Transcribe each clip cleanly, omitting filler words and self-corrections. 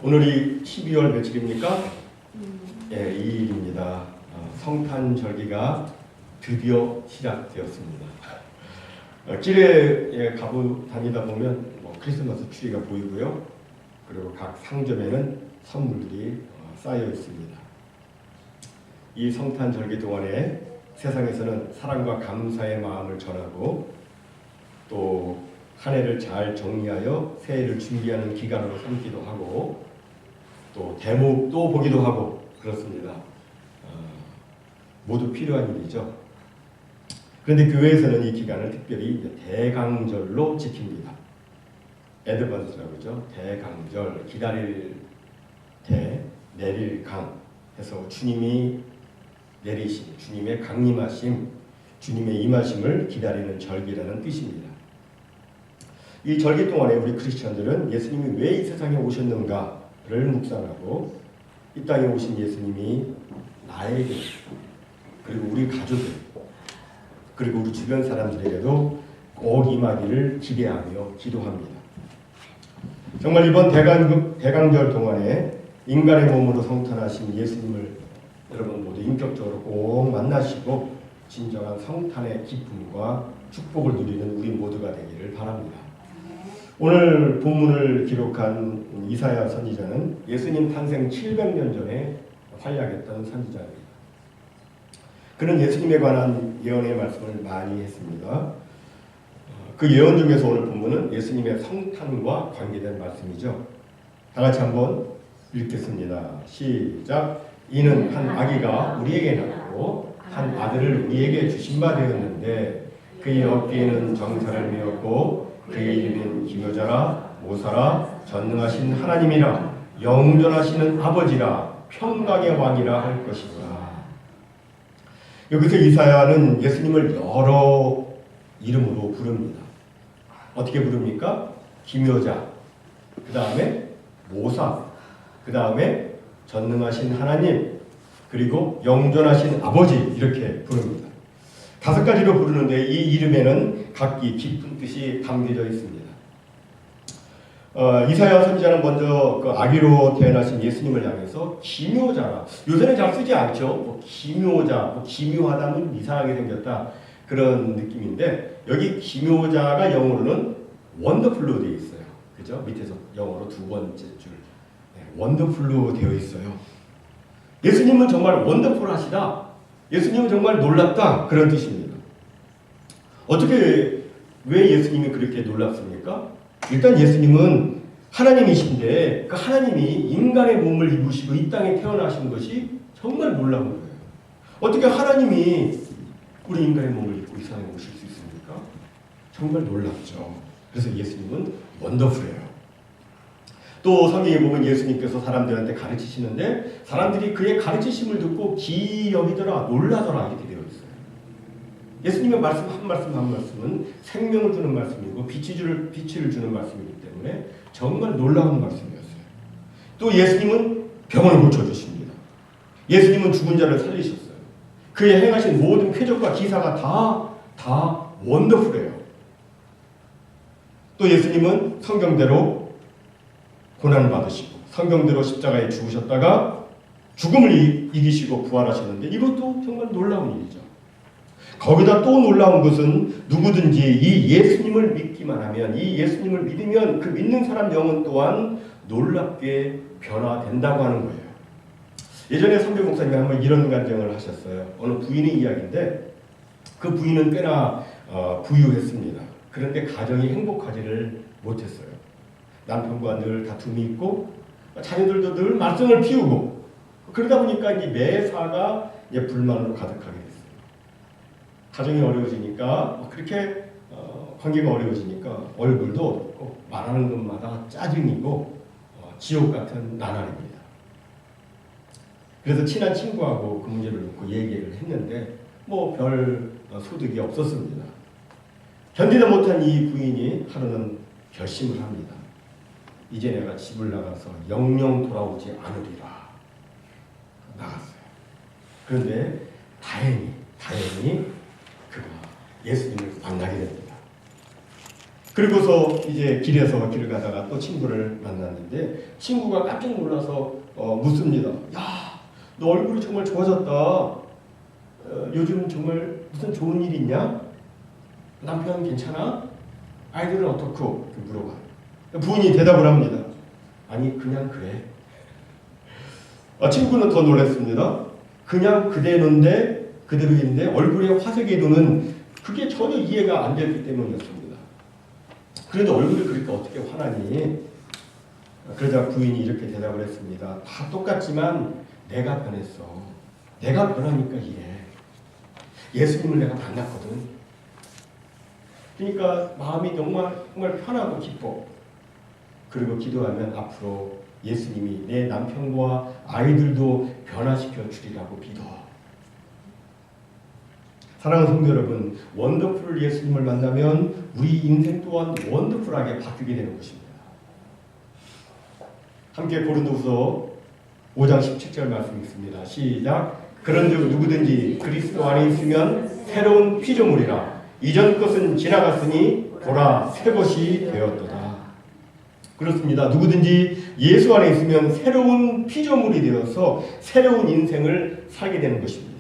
오늘이 12월 며칠입니까? 예, 2일입니다. 성탄절기가 드디어 시작되었습니다. 길에 다니다 보면 크리스마스 트리가 보이고요. 그리고 각 상점에는 선물들이 쌓여 있습니다. 이 성탄절기 동안에 세상에서는 사랑과 감사의 마음을 전하고 또 한 해를 잘 정리하여 새해를 준비하는 기간으로 삼기도 하고 또 대목도 보기도 하고 그렇습니다. 모두 필요한 일이죠. 그런데 교회에서는 이 기간을 특별히 대강절로 지킵니다. 애드번스라고 하죠. 대강절, 기다릴 대, 내릴 강 해서 주님이 내리심, 주님의 강림하심, 주님의 임하심을 기다리는 절기라는 뜻입니다. 이 절기 동안에 우리 크리스천들은 예수님이 왜 이 세상에 오셨는가를 묵상하고 이 땅에 오신 예수님이 나에게 그리고 우리 가족에 그리고 우리 주변 사람들에게도 꼭 임하기를 기대하며 기도합니다. 정말 이번 대강절 동안에 인간의 몸으로 성탄하신 예수님을 여러분 모두 인격적으로 꼭 만나시고 진정한 성탄의 기쁨과 축복을 누리는 우리 모두가 되기를 바랍니다. 오늘 본문을 기록한 이사야 선지자는 예수님 탄생 700년 전에 활약했던 선지자입니다. 그는 예수님에 관한 예언의 말씀을 많이 했습니다. 그 예언 중에서 오늘 본문은 예수님의 성탄과 관계된 말씀이죠. 다 같이 한번 읽겠습니다. 시작. 이는 한 아기가 우리에게 낳고 한 아들을 우리에게 주신 바 되었는데 그의 어깨에는 정사를 메었고 그의 이름은 기묘자라 모사라 전능하신 하나님이라 영존하시는 아버지라 평강의 왕이라 할 것이다. 여기서 이사야는 예수님을 여러 이름으로 부릅니다. 어떻게 부릅니까? 기묘자, 그 다음에 모사, 그 다음에 전능하신 하나님, 그리고 영존하신 아버지 이렇게 부릅니다. 5가지로 부르는데 이 이름에는 각기 깊은 뜻이 담겨져 있습니다. 이사야 선지자는 먼저 그 아기로 태어나신 예수님을 향해서 기묘자라. 요새는 잘 쓰지 않죠. 기묘자, 기묘하다면 이상하게 생겼다 그런 느낌인데 여기 기묘자가 영어로는 원더풀로 되어 있어요. 그죠? 밑에서 영어로 두 번째 줄 원더풀로 되어 있어요. 예수님은 정말 원더풀하시다. 예수님은 정말 놀랍다 그런 뜻입니다. 어떻게 왜 예수님이 그렇게 놀랍습니까? 일단 예수님은 하나님이신데 그 하나님이 인간의 몸을 입으시고 이 땅에 태어나신 것이 정말 놀라운 거예요. 어떻게 하나님이 우리 인간의 몸을 입고 이 세상에 오실 수 있습니까? 정말 놀랍죠. 그래서 예수님은 원더풀해요. 또 성경에 보면 예수님께서 사람들한테 가르치시는데 사람들이 그의 가르치심을 듣고 기여기더라 놀라더라 이렇게 되어 있어요. 예수님의 말씀 한 말씀은 생명을 주는 말씀이고 빛을 주는 말씀이기 때문에 정말 놀라운 말씀이었어요. 또 예수님은 병을 고쳐주십니다. 예수님은 죽은 자를 살리셨어요. 그의 행하신 모든 쾌적과 기사가 다 원더풀해요. 또 예수님은 성경대로 고난받으시고 성경대로 십자가에 죽으셨다가 죽음을 이기시고 부활하셨는데 이것도 정말 놀라운 일이죠. 거기다 또 놀라운 것은 누구든지 이 예수님을 믿기만 하면 이 예수님을 믿으면 그 믿는 사람 영혼 또한 놀랍게 변화된다고 하는 거예요. 예전에 선배 목사님이 한번 이런 간증을 하셨어요. 어느 부인의 이야기인데 그 부인은 꽤나 부유했습니다. 그런데 가정이 행복하지를 못했어요. 남편과 늘 다툼이 있고 자녀들도 늘 말썽을 피우고 그러다 보니까 이제 매사가 이제 불만으로 가득하게 됐어요. 가정이 어려워지니까 그렇게 관계가 어려워지니까 얼굴도 없고 말하는 것마다 짜증이고 지옥 같은 나날입니다. 그래서 친한 친구하고 그 문제를 놓고 얘기를 했는데 별 소득이 없었습니다. 견디다 못한 이 부인이 하루는 결심을 합니다. 이제 내가 집을 나가서 영영 돌아오지 않으리라. 나갔어요. 그런데 다행히 그가 예수님을 만나게 됩니다. 그리고서 이제 길에서 길을 가다가 또 친구를 만났는데 친구가 깜짝 놀라서 묻습니다. 야, 너 얼굴이 정말 좋아졌다. 요즘 정말 무슨 좋은 일 있냐? 남편 괜찮아? 아이들은 어떻고? 물어봐요. 부인이 대답을 합니다. 아니 그냥 그래. 친구는 더 놀랐습니다. 그냥 그대로인데 얼굴에 화색이 도는 그게 전혀 이해가 안 됐기 때문이었습니다. 그런데 얼굴이 그러니까 어떻게 화나니? 그러자 부인이 이렇게 대답을 했습니다. 다 똑같지만 내가 변했어. 내가 변하니까 이래. 예수님을 내가 만났거든. 그러니까 마음이 정말 편하고 기뻐. 그리고 기도하면 앞으로 예수님이 내 남편과 아이들도 변화시켜 주리라고 믿어. 사랑하는 성도 여러분, 원더풀 예수님을 만나면 우리 인생 또한 원더풀하게 바뀌게 되는 것입니다. 함께 고린도후서 5장 17절 말씀 있습니다. 시작. 그런즉 누구든지 그리스도 안에 있으면 새로운 피조물이라. 이전 것은 지나갔으니 보라 새 것이 되었도다. 그렇습니다. 누구든지 예수 안에 있으면 새로운 피조물이 되어서 새로운 인생을 살게 되는 것입니다.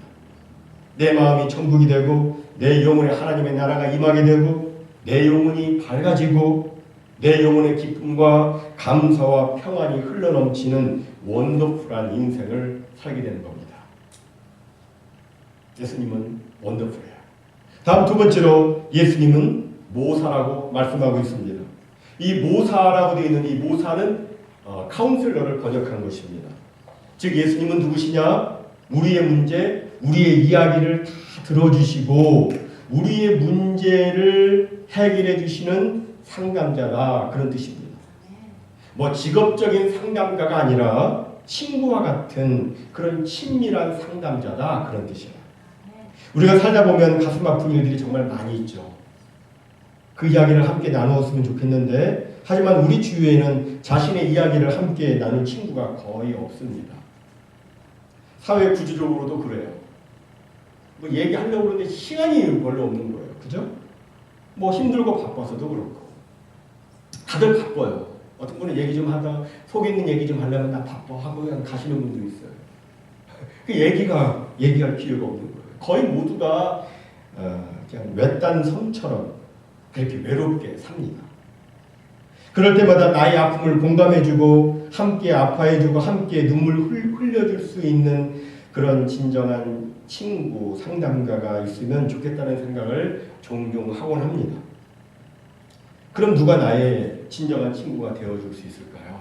내 마음이 천국이 되고 내 영혼에 하나님의 나라가 임하게 되고 내 영혼이 밝아지고 내 영혼의 기쁨과 감사와 평안이 흘러넘치는 원더풀한 인생을 살게 되는 겁니다. 예수님은 원더풀해요. 다음 두 번째로 예수님은 모사라고 말씀하고 있습니다. 이 모사라고 되어 있는 이 모사는 카운슬러를 번역한 것입니다. 즉 예수님은 누구시냐? 우리의 문제, 우리의 이야기를 다 들어주시고 우리의 문제를 해결해 주시는 상담자다, 그런 뜻입니다. 뭐 직업적인 상담가가 아니라 친구와 같은 그런 친밀한 상담자다, 그런 뜻이에요. 우리가 살다 보면 가슴 아픈 일들이 정말 많이 있죠. 그 이야기를 함께 나누었으면 좋겠는데 하지만 우리 주위에는 자신의 이야기를 함께 나눌 친구가 거의 없습니다. 사회 구조적으로도 그래요. 뭐 얘기하려고 그러는데 시간이 별로 없는 거예요. 그죠? 뭐 힘들고 바빠서도 그렇고. 다들 바빠요. 어떤 분은 얘기 좀 하다 속에 있는 얘기 좀 하려면 나 바빠 하고 그냥 가시는 분도 있어요. 그 얘기할 필요가 없는 거예요. 거의 모두가 그냥 외딴 섬처럼 그렇게 외롭게 삽니다. 그럴 때마다 나의 아픔을 공감해주고 함께 아파해주고 함께 눈물 흘려줄 수 있는 그런 진정한 친구, 상담가가 있으면 좋겠다는 생각을 종종 하곤 합니다. 그럼 누가 나의 진정한 친구가 되어줄 수 있을까요?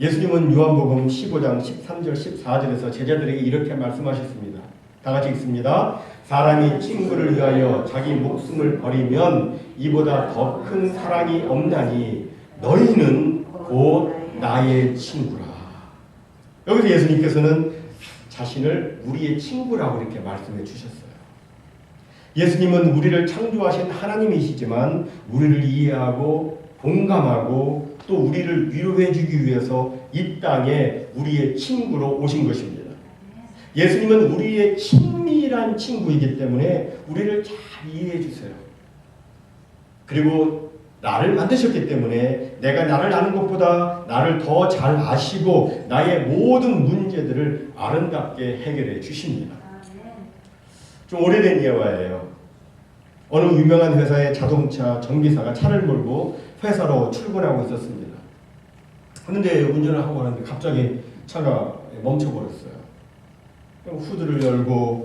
예수님은 요한복음 15장 13절 14절에서 제자들에게 이렇게 말씀하셨습니다. 다 같이 읽습니다. 사람이 친구를 위하여 자기 목숨을 버리면 이보다 더 큰 사랑이 없나니 너희는 곧 나의 친구라. 여기서 예수님께서는 자신을 우리의 친구라고 이렇게 말씀해 주셨어요. 예수님은 우리를 창조하신 하나님이시지만 우리를 이해하고 공감하고 또 우리를 위로해 주기 위해서 이 땅에 우리의 친구로 오신 것입니다. 예수님은 우리의 친밀한 친구이기 때문에 우리를 잘 이해해 주세요. 그리고 나를 만드셨기 때문에 내가 나를 아는 것보다 나를 더 잘 아시고 나의 모든 문제들을 아름답게 해결해 주십니다. 좀 오래된 예화예요. 어느 유명한 회사의 자동차 정비사가 차를 몰고 회사로 출근하고 있었습니다. 그런데 운전을 하고 가는데 갑자기 차가 멈춰버렸어요. 후드를 열고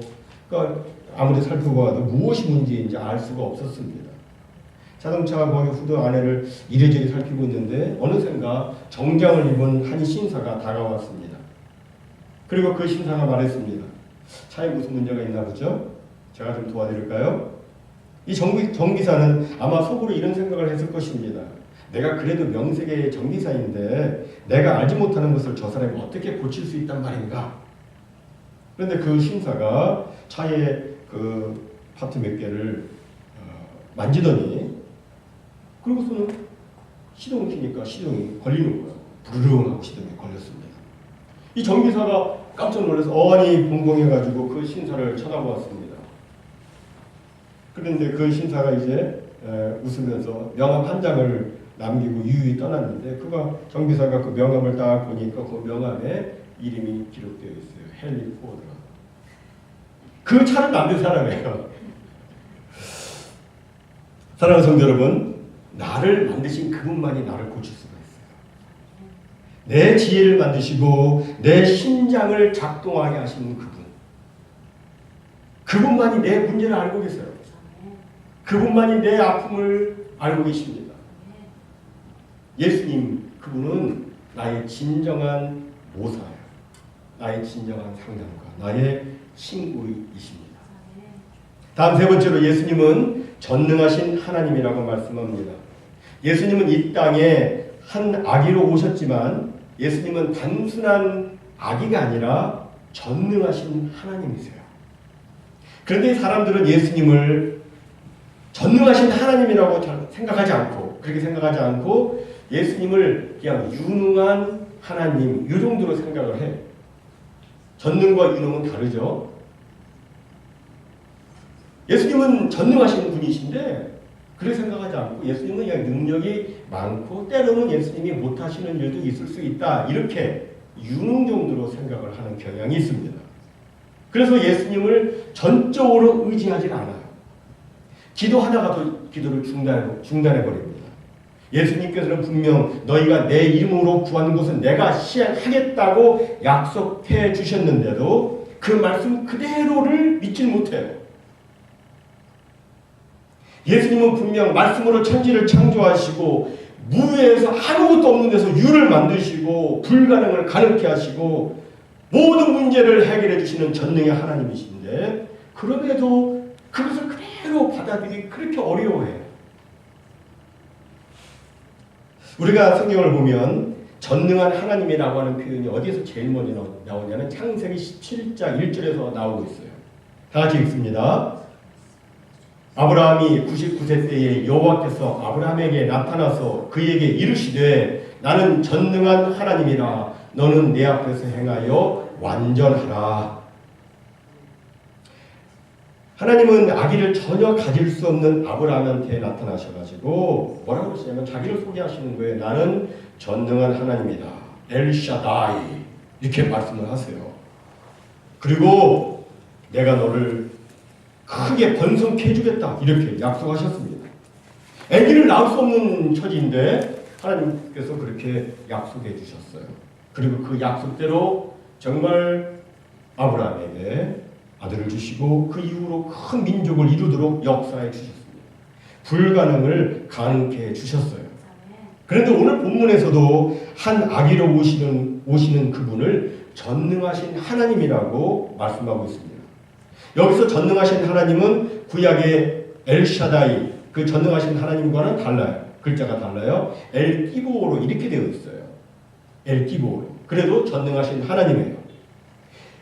그러니까 아무리 살펴봐도 무엇이 문제인지 알 수가 없었습니다. 자동차가 거기 후드 안에를 이리저리 살피고 있는데 어느샌가 정장을 입은 한 신사가 다가왔습니다. 그리고 그 신사가 말했습니다. 차에 무슨 문제가 있나 보죠? 제가 좀 도와드릴까요? 이 정비사는 아마 속으로 이런 생각을 했을 것입니다. 내가 그래도 명색의 정비사인데 내가 알지 못하는 것을 저 사람이 어떻게 고칠 수 있단 말인가? 그런데 그 신사가 차에 그 파트 몇 개를 만지더니 그리고서는 시동을 켜니까 시동이 걸리는 거예요. 부르릉 하고 시동이 걸렸습니다. 이 정비사가 깜짝 놀라서 어안이 벙벙해가지고 그 신사를 쳐다보았습니다. 그런데 그 신사가 이제 웃으면서 명함 한 장을 남기고 유유히 떠났는데 그가 정비사가 그 명함을 딱 보니까 그 명함에 이름이 기록되어 있어요. 헨리 포드라. 그 차를 만든 사람이에요. 사랑하는 성도 여러분, 나를 만드신 그분만이 나를 고칠 수가 있어요. 내 지혜를 만드시고 내 심장을 작동하게 하시는 그분. 그분만이 내 문제를 알고 계세요. 그분만이 내 아픔을 알고 계십니다. 예수님, 그분은 나의 진정한 모사예요. 나의 진정한 상담가, 나의 친구이십니다. 다음 세 번째로 예수님은 전능하신 하나님이라고 말씀합니다. 예수님은 이 땅에 한 아기로 오셨지만 예수님은 단순한 아기가 아니라 전능하신 하나님이세요. 그런데 사람들은 예수님을 전능하신 하나님이라고 생각하지 않고 그렇게 생각하지 않고 예수님을 그냥 유능한 하나님 이 정도로 생각을 해요. 전능과 유능은 다르죠. 예수님은 전능하신 분이신데 그렇게 생각하지 않고 예수님은 그냥 능력이 많고 때로는 예수님이 못하시는 일도 있을 수 있다 이렇게 유능 정도로 생각을 하는 경향이 있습니다. 그래서 예수님을 전적으로 의지하지 않아요. 기도하다가도 기도를 중단해버립니다. 예수님께서는 분명 너희가 내 이름으로 구하는 것은 내가 시행하겠다고 약속해 주셨는데도 그 말씀 그대로를 믿지 못해요. 예수님은 분명 말씀으로 천지를 창조하시고 무에서 아무것도 없는 데서 유를 만드시고 불가능을 가능케 하시고 모든 문제를 해결해 주시는 전능의 하나님이신데 그럼에도 그것을 그대로 받아들이기 그렇게 어려워해요. 우리가 성경을 보면 전능한 하나님이라고 하는 표현이 어디에서 제일 먼저 나오냐면 창세기 17장 1절에서 나오고 있어요. 다 같이 읽습니다. 아브라함이 99세 때에 여호와께서 아브라함에게 나타나서 그에게 이르시되 나는 전능한 하나님이라 너는 내 앞에서 행하여 완전하라. 하나님은 아기를 전혀 가질 수 없는 아브라함한테 나타나셔가지고 뭐라고 그러시냐면 자기를 소개하시는 거예요. 나는 전능한 하나님이다. 엘샤다이 이렇게 말씀을 하세요. 그리고 내가 너를 크게 번성케 해주겠다 이렇게 약속하셨습니다. 아기를 낳을 수 없는 처지인데 하나님께서 그렇게 약속해 주셨어요. 그리고 그 약속대로 정말 아브라함에게 아들을 주시고 그 이후로 큰 민족을 이루도록 역사해 주셨습니다. 불가능을 가능케 해 주셨어요. 그런데 오늘 본문에서도 한 아기로 오시는 그분을 전능하신 하나님이라고 말씀하고 있습니다. 여기서 전능하신 하나님은 구약의 엘샤다이 그 전능하신 하나님과는 달라요. 글자가 달라요. 엘기보로 이렇게 되어 있어요. 엘기보로. 그래도 전능하신 하나님이에요.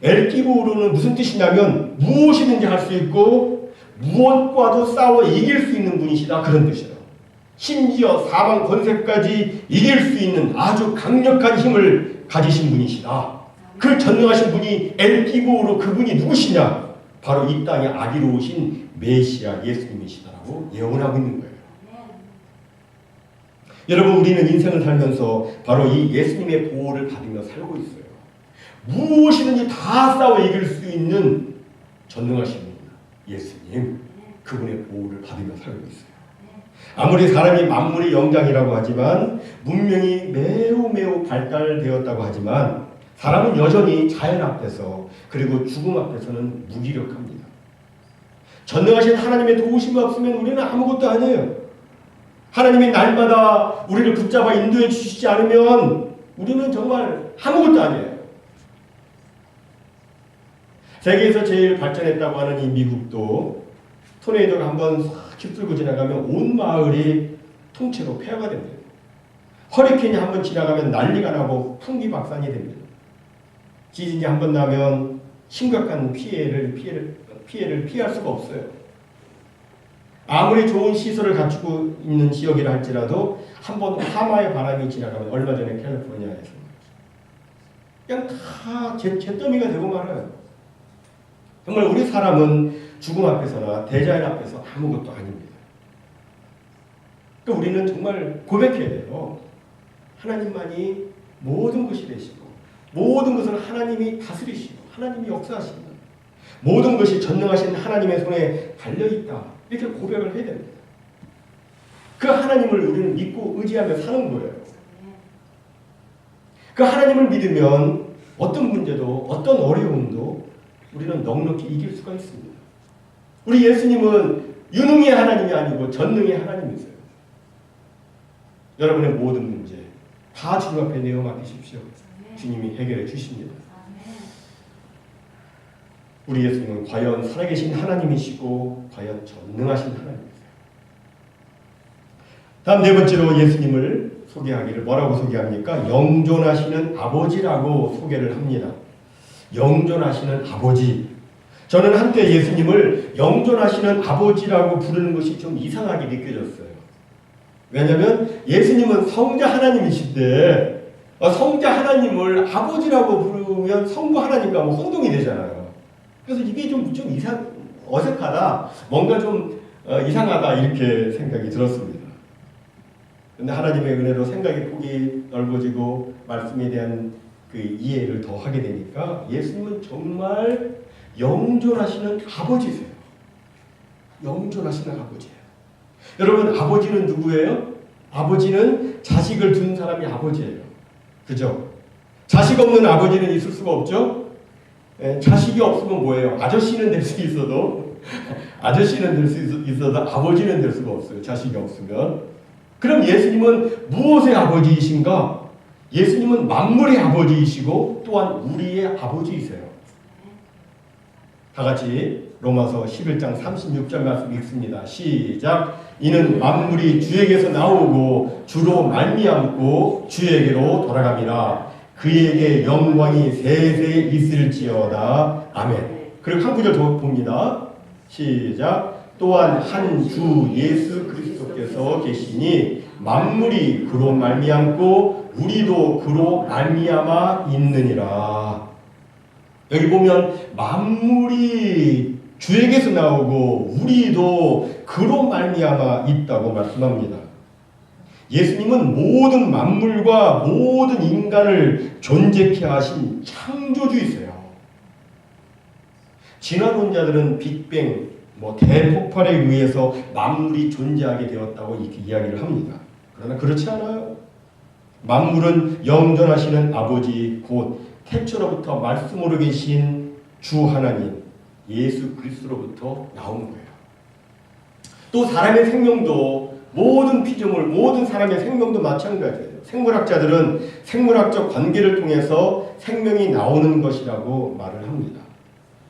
엘기보로는 무슨 뜻이냐면 무엇이든지 할 수 있고 무엇과도 싸워 이길 수 있는 분이시다 그런 뜻이에요. 심지어 사방 권세까지 이길 수 있는 아주 강력한 힘을 가지신 분이시다. 그 전능하신 분이 엘기보로 그분이 누구시냐? 바로 이 땅에 아기로 오신 메시아 예수님이시다라고 예언하고 있는 거예요. 여러분 우리는 인생을 살면서 바로 이 예수님의 보호를 받으며 살고 있어요. 무엇이든지 다 싸워 이길 수 있는 전능하신 예수님 그분의 보호를 받으며 살고 있어요. 아무리 사람이 만물의 영장이라고 하지만 문명이 매우 발달되었다고 하지만 사람은 여전히 자연 앞에서 그리고 죽음 앞에서는 무기력합니다. 전능하신 하나님의 도우심이 없으면 우리는 아무것도 아니에요. 하나님이 날마다 우리를 붙잡아 인도해 주시지 않으면 우리는 정말 아무것도 아니에요. 세계에서 제일 발전했다고 하는 이 미국도 토네이도가 한번 싹 휩쓸고 지나가면 온 마을이 통째로 폐허가 됩니다. 허리케인이 한번 지나가면 난리가 나고 풍비박산이 됩니다. 지진이 한번 나면 심각한 피해를 피할 수가 없어요. 아무리 좋은 시설을 갖추고 있는 지역이라 할지라도 한번 하마의 바람이 지나가면 얼마 전에 캘리포니아에서 그냥 다 잿더미가 되고 말아요. 정말 우리 사람은 죽음 앞에서나 대자연 앞에서 아무것도 아닙니다. 그러니까 우리는 정말 고백해야 돼요. 하나님만이 모든 것이 되시고 모든 것을 하나님이 다스리시고 하나님이 역사하신다. 모든 것이 전능하신 하나님의 손에 달려있다. 이렇게 고백을 해야 됩니다. 그 하나님을 우리는 믿고 의지하며 사는 거예요. 그 하나님을 믿으면 어떤 문제도 어떤 어려움도 우리는 넉넉히 이길 수가 있습니다. 우리 예수님은 유능의 하나님이 아니고 전능의 하나님이세요. 여러분의 모든 문제 다 주님 앞에 내어 맡기십시오. 주님이 해결해 주십니다. 우리 예수님은 과연 살아계신 하나님이시고 과연 전능하신 하나님이세요. 다음 네 번째로 예수님을 소개하기를 뭐라고 소개합니까? 영존하시는 아버지라고 소개를 합니다. 영존하시는 아버지. 저는 한때 예수님을 영존하시는 아버지라고 부르는 것이 좀 이상하게 느껴졌어요. 왜냐하면 예수님은 성자 하나님이신데 성자 하나님을 아버지라고 부르면 성부 하나님과 뭐 혼동이 되잖아요. 그래서 이게 좀 어색하다, 뭔가 좀 이상하다 이렇게 생각이 들었습니다. 근데 하나님의 은혜로 생각의 폭이 넓어지고 말씀에 대한 그 이해를 더 하게 되니까 예수님은 정말 영존하시는 아버지세요. 영존하시는 아버지예요. 여러분, 아버지는 누구예요? 아버지는 자식을 둔 사람이 아버지예요. 그죠? 자식 없는 아버지는 있을 수가 없죠? 자식이 없으면 뭐예요? 아저씨는 될 수 있어도 아저씨는 될 수 있어도 아버지는 될 수가 없어요. 자식이 없으면. 그럼 예수님은 무엇의 아버지이신가? 예수님은 만물의 아버지이시고 또한 우리의 아버지이세요. 다 같이 로마서 11장 36절 말씀 읽습니다. 시작. 이는 만물이 주에게서 나오고 주로 말미암고 주에게로 돌아갑니다. 그에게 영광이 세세 있을지어다. 아멘. 그리고 한 구절 더 봅니다. 시작. 또한 한 주 예수 그리스도께서 계시니 만물이 그로 말미암고 우리도 그로 말미암아 있느니라. 여기 보면 만물이 주에게서 나오고 우리도 그로 말미암아 있다고 말씀합니다. 예수님은 모든 만물과 모든 인간을 존재케 하신 창조주이세요. 진화론자들은 빅뱅, 대폭발에 의해서 만물이 존재하게 되었다고 이렇게 이야기를 합니다. 그러나 그렇지 않아요. 만물은 영존하시는 아버지 곧 태초로부터 말씀으로 계신 주 하나님 예수 그리스도로부터 나온 거예요. 또 사람의 생명도 모든 피조물, 모든 사람의 생명도 마찬가지예요. 생물학자들은 생물학적 관계를 통해서 생명이 나오는 것이라고 말을 합니다.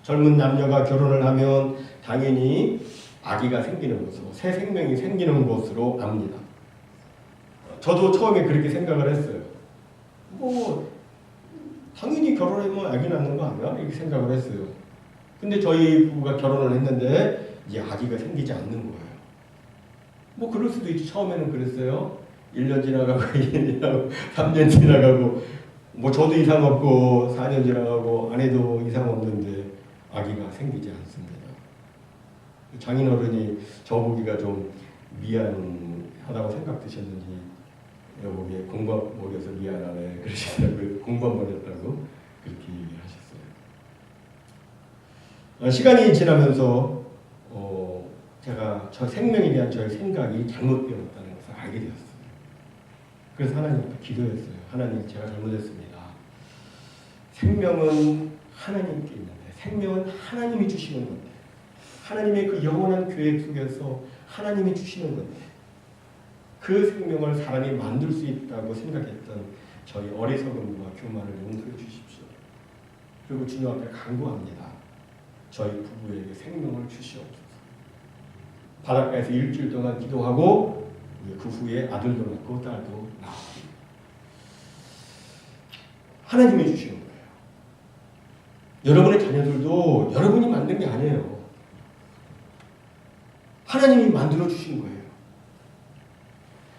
젊은 남녀가 결혼을 하면 당연히 아기가 생기는 것으로, 새 생명이 생기는 것으로 압니다. 저도 처음에 그렇게 생각을 했어요. 당연히 결혼하면 아기 낳는 거 아니야? 이렇게 생각을 했어요. 근데 저희 부부가 결혼을 했는데 이제 아기가 생기지 않는 거예요. 그럴 수도 있죠. 처음에는 그랬어요. 1년 지나가고 2년 지나가고 3년 지나가고 저도 이상 없고 4년 지나가고 아내도 이상 없는데 아기가 생기지 않습니다. 장인어른이 저보기가 좀 미안하다고 생각되셨는지 여보기 공부 먹여서 미안하네 그러시더라고요. 공부 한번 했다고 그렇게 얘기하셨어요. 시간이 지나면서 제가 저 생명에 대한 저의 생각이 잘못되었다는 것을 알게 되었어요. 그래서 하나님께 기도했어요. 하나님, 제가 잘못했습니다. 생명은 하나님께 있는데 생명은 하나님이 주시는 건데 하나님의 그 영원한 계획 속에서 하나님이 주시는 건데 그 생명을 사람이 만들 수 있다고 생각했던 저희 어리석음과 교만을 용서해 주십시오. 그리고 주님 앞에 간구합니다. 저희 부부에게 생명을 주시옵소서. 바닷가에서 일주일 동안 기도하고 그 후에 아들도 낳고 딸도 낳았습니다. 하나님이 주시는 거예요. 여러분의 자녀들도 여러분이 만든 게 아니에요. 하나님이 만들어 주신 거예요.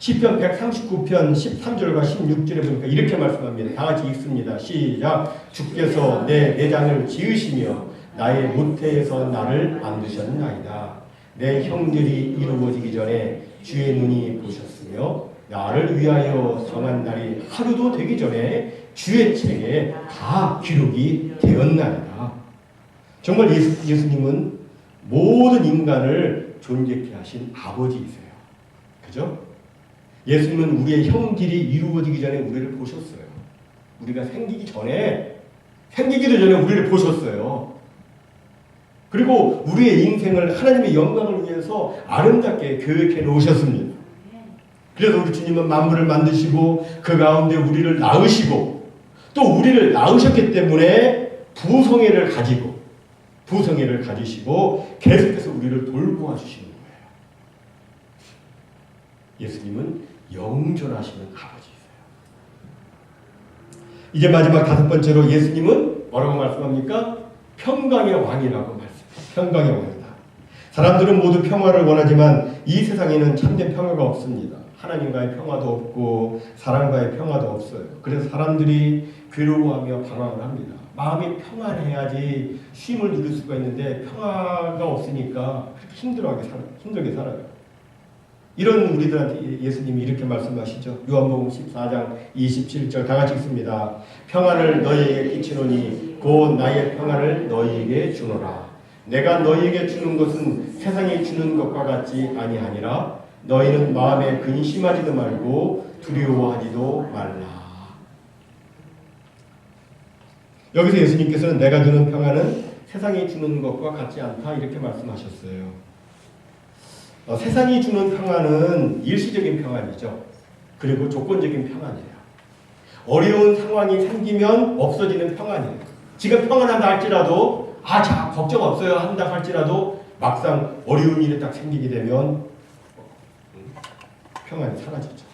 시편 139편 13절과 16절에 보니까 이렇게 말씀합니다. 다 같이 읽습니다. 시작. 주께서 내 내장을 지으시며 나의 모태에서 나를 만드셨나이다. 내 형들이 이루어지기 전에 주의 눈이 보셨습니다. 있으며 나를 위하여 정한 날이 하루도 되기 전에 주의 책에 다 기록이 되었나이다. 정말 예수님은 모든 인간을 존재케 하신 아버지이세요. 그죠? 예수님은 우리의 형질이 이루어지기 전에 우리를 보셨어요. 우리가 생기기도 전에 우리를 보셨어요. 그리고 우리의 인생을 하나님의 영광을 위해서 아름답게 계획해 놓으셨습니다. 그래서 우리 주님은 만물을 만드시고 그 가운데 우리를 낳으시고 또 우리를 낳으셨기 때문에 부성애를 가지시고 계속해서 우리를 돌보아 주시는 거예요. 예수님은 영존하시는 아버지이세요. 이제 마지막 5번째로 예수님은 뭐라고 말씀합니까? 평강의 왕이라고 말씀해요. 평강의 왕이다. 사람들은 모두 평화를 원하지만 이 세상에는 참된 평화가 없습니다. 하나님과의 평화도 없고 사람과의 평화도 없어요. 그래서 사람들이 괴로워하며 방황을 합니다. 마음이 평안해야지 쉼을 누릴 수가 있는데 평화가 없으니까 그렇게 힘들게 살아요. 이런 우리들한테 예수님이 이렇게 말씀하시죠. 요한복음 14장 27절 다 같이 읽습니다. 평안을 너희에게 끼치노니 곧 나의 평안을 너희에게 주노라. 내가 너희에게 주는 것은 세상이 주는 것과 같지 아니하니라. 너희는 마음에 근심하지도 말고 두려워하지도 말라. 여기서 예수님께서는 내가 주는 평안은 세상이 주는 것과 같지 않다 이렇게 말씀하셨어요. 세상이 주는 평안은 일시적인 평안이죠. 그리고 조건적인 평안이에요. 어려운 상황이 생기면 없어지는 평안이에요. 지금 평안하다 할지라도 자 걱정 없어요 한다 할지라도 막상 어려운 일이 딱 생기게 되면 평안이 사라지죠.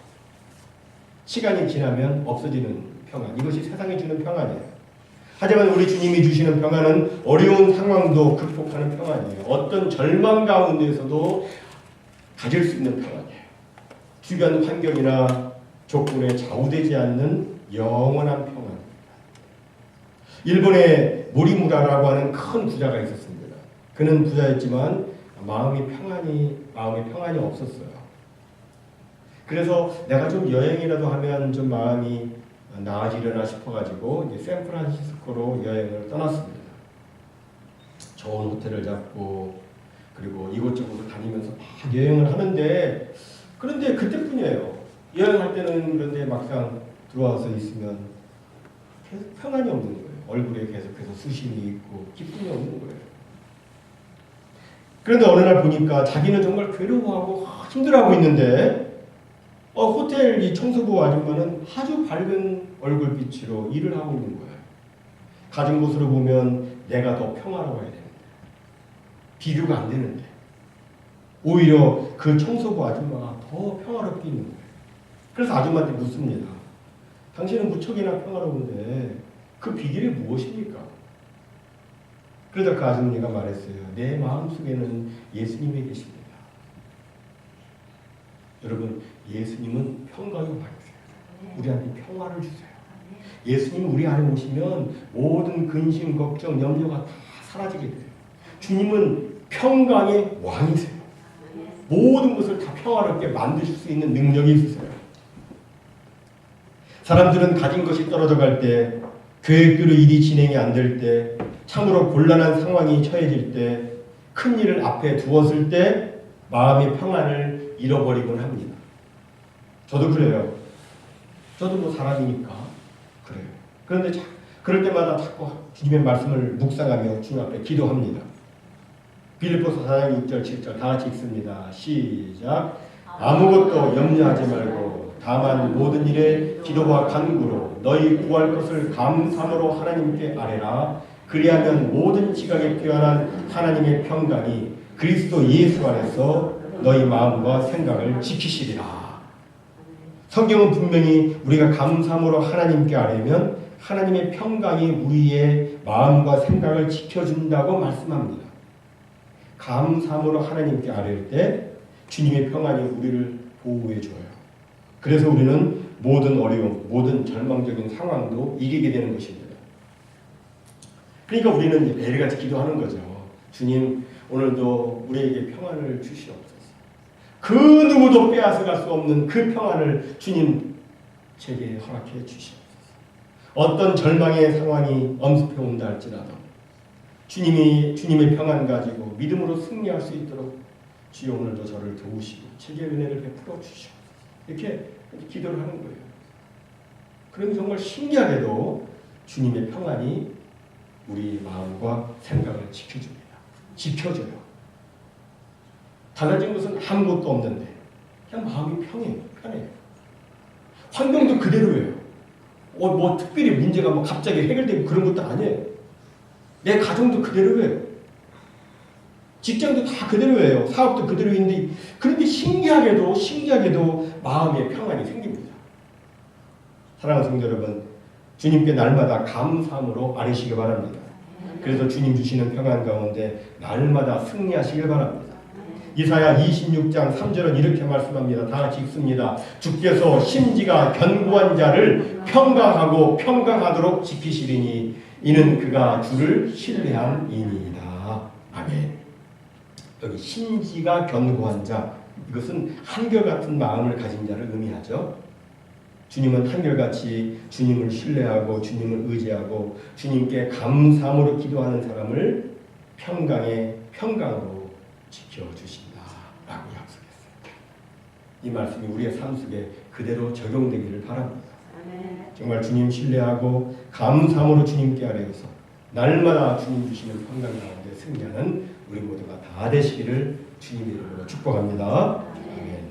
시간이 지나면 없어지는 평안. 이것이 세상이 주는 평안이에요. 하지만 우리 주님이 주시는 평안은 어려운 상황도 극복하는 평안이에요. 어떤 절망 가운데서도 가질 수 있는 평안이에요. 주변 환경이나 조건에 좌우되지 않는 영원한 평안입니다. 일본에 모리무라라고 하는 큰 부자가 있었습니다. 그는 부자였지만 마음이 평안이 없었어요. 그래서 내가 좀 여행이라도 하면 좀 마음이 나아지려나 싶어가지고 이제 샌프란시스코로 여행을 떠났습니다. 좋은 호텔을 잡고 그리고 이곳저곳 다니면서 막 여행을 하는데 그런데 그때뿐이에요. 여행할 때는 그런데 막상 들어와서 있으면 계속 평안이 없는 거예요. 얼굴에 계속해서 수심이 있고 기쁨이 없는 거예요. 그런데 어느 날 보니까 자기는 정말 괴로워하고 힘들어하고 있는데 호텔 이 청소부 아줌마는 아주 밝은 얼굴빛으로 일을 하고 있는 거예요. 가진 곳으로 보면 내가 더 평화로워야 되는데 비교가 안 되는데 오히려 그 청소부 아줌마가 더 평화롭게 있는 거예요. 그래서 아줌마한테 묻습니다. 당신은 무척이나 평화로운데 그 비결이 무엇입니까? 그러다 그 아줌마가 말했어요. 내 마음속에는 예수님이 계십니다. 여러분 예수님은 평강의 왕이세요. 우리한테 평화를 주세요. 예수님 우리 안에 오시면 모든 근심, 걱정, 염려가 다 사라지게 돼요. 주님은 평강의 왕이세요. 모든 것을 다 평화롭게 만드실 수 있는 능력이 있으세요. 사람들은 가진 것이 떨어져 갈 때, 계획대로 일이 진행이 안 될 때, 참으로 곤란한 상황이 처해질 때, 큰 일을 앞에 두었을 때 마음의 평안을 잃어버리곤 합니다. 저도 그래요. 저도 사람이니까 그래요. 그런데 그럴 때마다 자꾸 주님의 말씀을 묵상하며 주님 앞에 기도합니다. 빌립보서 4장 6절 7절 다 같이 읽습니다. 시작. 아무것도 염려하지 말고 다만 모든 일에 기도와 간구로 너희 구할 것을 감사함으로 하나님께 아뢰라. 그리하면 모든 지각에 뛰어난 하나님의 평강이 그리스도 예수 안에서 너희 마음과 생각을 지키시리라. 성경은 분명히 우리가 감사함으로 하나님께 아뢰면 하나님의 평강이 우리의 마음과 생각을 지켜준다고 말씀합니다. 감사함으로 하나님께 아뢰일 때 주님의 평안이 우리를 보호해줘요. 그래서 우리는 모든 어려움, 모든 절망적인 상황도 이기게 되는 것입니다. 그러니까 우리는 매일같이 기도하는 거죠. 주님 오늘도 우리에게 평안을 주시옵소서. 그 누구도 빼앗아갈 수 없는 그 평안을 주님 제게 허락해 주시옵소서. 어떤 절망의 상황이 엄습해 온다 할지라도 주님의 평안 가지고 믿음으로 승리할 수 있도록 주여 오늘도 저를 도우시고 제게 은혜를 베풀어 주시옵소서. 이렇게 기도를 하는 거예요. 그럼 정말 신기하게도 주님의 평안이 우리 마음과 생각을 지켜줍니다. 지켜줘요. 달라진 것은 아무것도 없는데 그냥 마음이 편해요. 환경도 그대로예요. 뭐 특별히 문제가 뭐 갑자기 해결되고 그런 것도 아니에요. 내 가정도 그대로예요. 직장도 다 그대로예요. 사업도 그대로인데 그런데 신기하게도 마음의 평안이 생깁니다. 사랑하는 성도 여러분, 주님께 날마다 감사함으로 아뢰시기 바랍니다. 그래서 주님 주시는 평안 가운데 날마다 승리하시길 바랍니다. 이사야 26장 3절은 이렇게 말씀합니다. 다 같이 읽습니다. 주께서 심지가 견고한 자를 평강하도록 지키시리니 이는 그가 주를 신뢰함이니이다. 아멘. 여기 심지가 견고한 자, 이것은 한결같은 마음을 가진 자를 의미하죠. 주님은 한결같이 주님을 신뢰하고 주님을 의지하고 주님께 감사함으로 기도하는 사람을 평강으로 지켜주신다라고 약속했습니다. 이 말씀이 우리의 삶 속에 그대로 적용되기를 바랍니다. 정말 주님 신뢰하고 감사함으로 주님께 아뢰어서 날마다 주님 주시는 평강 가운데 승리하는 우리 모두가 다 되시기를 주님의 이름으로 축복합니다. 아멘.